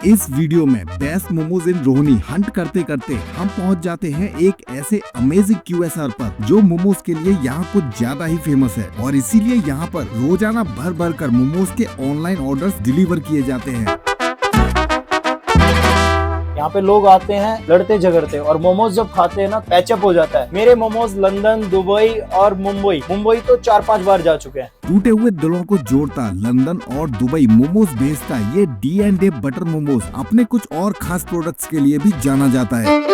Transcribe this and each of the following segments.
इस वीडियो में बेस्ट मोमोज इन रोहिणी हंट करते करते हम पहुंच जाते हैं एक ऐसे अमेजिंग QSR पर जो मोमोज के लिए यहाँ कुछ ज्यादा ही फेमस है और इसीलिए यहाँ पर रोजाना भर भर कर मोमोज के ऑनलाइन ऑर्डर्स डिलीवर किए जाते हैं। यहाँ पे लोग आते हैं लड़ते झगड़ते और मोमोज जब खाते हैं ना पैचअप हो जाता है। मेरे मोमोज लंदन, दुबई और मुंबई तो 4-5 बार जा चुके हैं। टूटे हुए दिलों को जोड़ता लंदन और दुबई मोमोज भेजता ये D&A बटर मोमोज अपने कुछ और खास प्रोडक्ट्स के लिए भी जाना जाता है।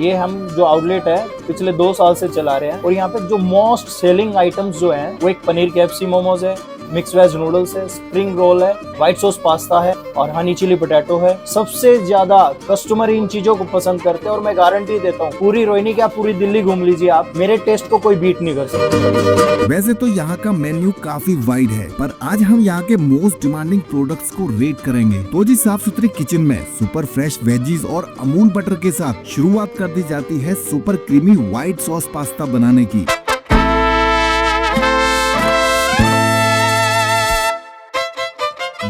ये हम जो आउटलेट है पिछले 2 साल से चला रहे हैं और यहाँ पे जो मोस्ट सेलिंग आइटम्स जो हैं वो एक पनीर KFC मोमोज है, मिक्स वेज नूडल्स है, स्प्रिंग रोल है, व्हाइट सॉस पास्ता है और हनी चिली पोटैटो है। सबसे ज्यादा कस्टमर इन चीजों को पसंद करते हैं और मैं गारंटी देता हूँ पूरी रोहिणी क्या पूरी दिल्ली घूम लीजिए आप, मेरे टेस्ट को कोई बीट नहीं कर सकता। वैसे तो यहाँ का मेन्यू काफी वाइड है पर आज हम यहाँ के मोस्ट डिमांडिंग प्रोडक्ट्स को रेट करेंगे। तो जी साफ सुथरी किचन में सुपर फ्रेश वेजीज और अमूल बटर के साथ शुरुआत कर दी जाती है super creamy white sauce pasta बनाने की।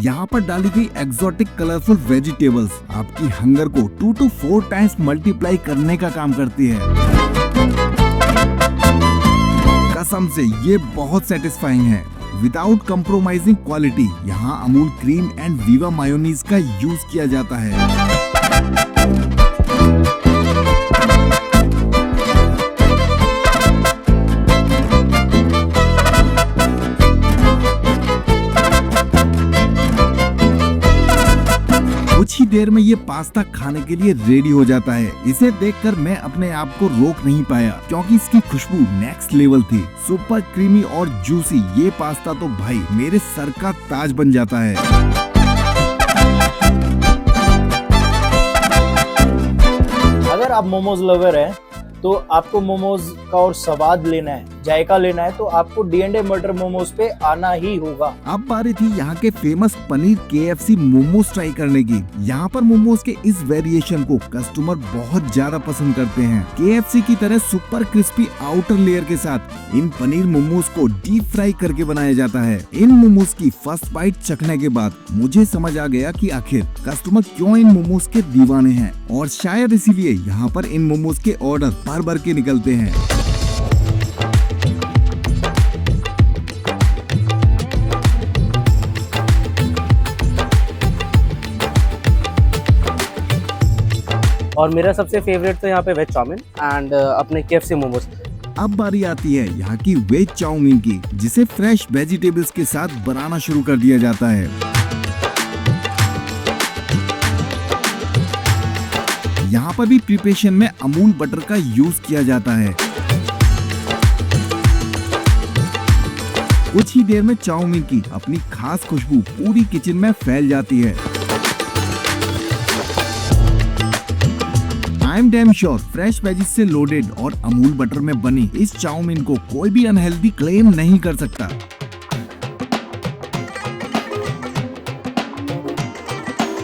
यहाँ पर डाली गई एक्सोटिक कलरफुल वेजिटेबल्स आपकी हंगर को 2 to 4 टाइम्स मल्टीप्लाई करने का काम करती है। कसम से ये बहुत सेटिस्फाइंग है। विदाउट कंप्रोमाइजिंग क्वालिटी यहाँ Amul cream and Viva mayonnaise का यूज किया जाता है। कुछ ही देर में ये पास्ता खाने के लिए रेडी हो जाता है। इसे देखकर मैं अपने आप को रोक नहीं पाया क्योंकि इसकी खुशबू नेक्स्ट लेवल थी। सुपर क्रीमी और जूसी ये पास्ता तो भाई मेरे सर का ताज बन जाता है। अगर आप मोमोज लवर हैं तो आपको मोमोज का और स्वाद लेना है, जायका लेना है तो आपको D&A बटर मोमोज पे आना ही होगा। अब बारी थी यहाँ के famous paneer KFC momos try करने की। यहाँ पर मोमोज के इस वेरिएशन को कस्टमर बहुत ज्यादा पसंद करते हैं। KFC की तरह सुपर क्रिस्पी आउटर लेयर के साथ इन पनीर मोमोज को डीप फ्राई करके बनाया जाता है। इन मोमोज की फर्स्ट बाइट चखने के बाद मुझे समझ आ गया कि आखिर कस्टमर क्यों इन मोमोज के दीवाने हैं और शायद इसीलिए यहाँ पर इन मोमोज के ऑर्डर भर भर के निकलते हैं। और मेरा सबसे फेवरेट तो यहाँ पे वेज चाउमीन एंड अपने KFC मोमोज। अब बारी आती है यहाँ की वेज चाउमीन की जिसे फ्रेश वेजिटेबल्स के साथ बनाना शुरू कर दिया जाता है। यहाँ पर भी प्रिपरेशन में अमूल बटर का यूज किया जाता है। कुछ ही देर में चाउमीन की अपनी खास खुशबू पूरी किचन में फैल जाती है। I am damn sure fresh veggies से लोडेड और अमूल बटर में बनी इस चाउमीन को कोई भी अनहेल्दी क्लेम नहीं कर सकता।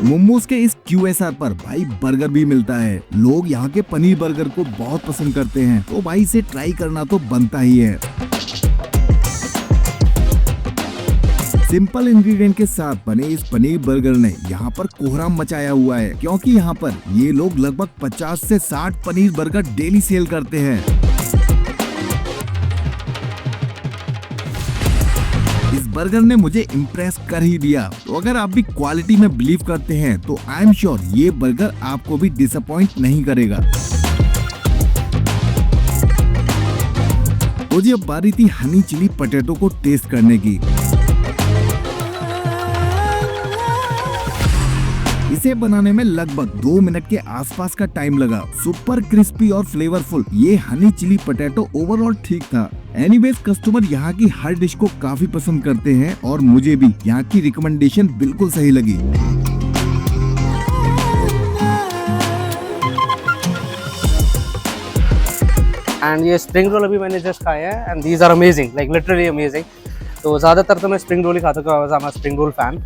मोमोज के इस QSR पर भाई बर्गर भी मिलता है। लोग यहाँ के पनीर बर्गर को बहुत पसंद करते हैं तो भाई इसे ट्राई करना तो बनता ही है। सिंपल इंग्रेडिएंट के साथ बने इस पनीर बर्गर ने यहाँ पर कोहराम मचाया हुआ है क्योंकि यहाँ पर ये लोग लगभग 50 से 60 पनीर बर्गर डेली सेल करते हैं। इस बर्गर ने मुझे इम्प्रेस कर ही दिया। तो अगर आप भी क्वालिटी में बिलीव करते हैं तो आई एम श्योर ये बर्गर आपको भी डिसअपॉइंट नहीं करेगा। तो जी अब बारी थी हनी चिली पोटैटो को टेस्ट करने की। इसे बनाने में लगभग 2 मिनट के आसपास का टाइम लगा। सुपर क्रिस्पी और फ्लेवरफुल ये हनी चिली पोटैटो ओवरऑल ठीक था। एनीवेज कस्टमर यहाँ की हर डिश को काफी पसंद करते हैं और मुझे भी यहाँ की रिकमेंडेशन बिल्कुल सही लगी। एंड ये स्प्रिंग रोल अभी मैंने जस्ट खाया है and these are amazing, like literally amazing. तो ज़्यादातर तो मैं स्प्रिंग रोल ही खाता हूँ, I am a spring roll fan.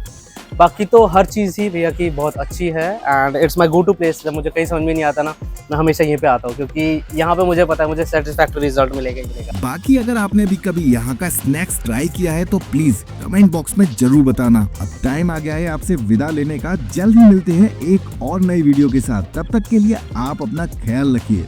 बाकी तो हर चीज़ ही भैया की बहुत अच्छी है and it's my go to place. जब मुझे कहीं समझ में नहीं आता ना, मैं हमेशा यहीं पे आता हूँ क्योंकि यहाँ पे मुझे पता है मुझे सेटिस्फैक्टरी रिजल्ट मिलेगा ही मिलेगा। बाकी अगर आपने भी कभी यहाँ का स्नैक्स ट्राई किया है तो प्लीज कमेंट बॉक्स में जरूर बताना। अब टाइम आ गया है आपसे विदा लेने का। जल्द ही मिलते हैं एक और नई वीडियो के साथ। तब तक के लिए आप अपना ख्याल रखिए।